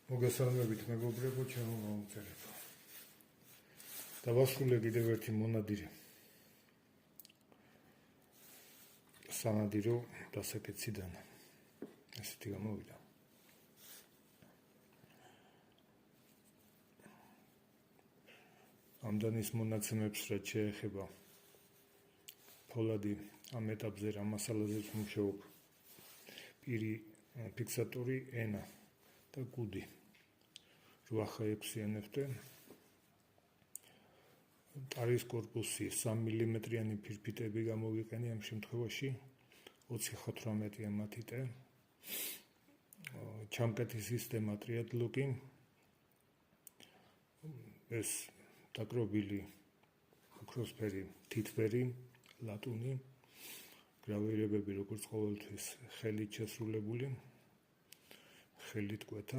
მოგესალმებით მეგობრებო, ჩემო მომწერებო. დავასრულე კიდევ ერთი მონადირი. სანადირო დასაკეციდან. ესეთი გამოვიდა. ამდანის მონაცემებს რაც შეეხება ფოლადი ამ ეტაპზე რა მასალაზეც მუშაობ პირი ფიქსატორი ენა და კუდი 8x6-იანებთან ტარის корпуსი 3 მმ-იანი ფირფიტები გამოვიყენე ამ შემთხვევაში 20-18 მათი ტე ჩამკეთის სისტემა ტრიადლოკი ეს დაკრობილი ოქროსფერი თითბერი ლატუნი გრავირებები როგორც ყოველთვის ხელით შესრულებული ხელით კვეთა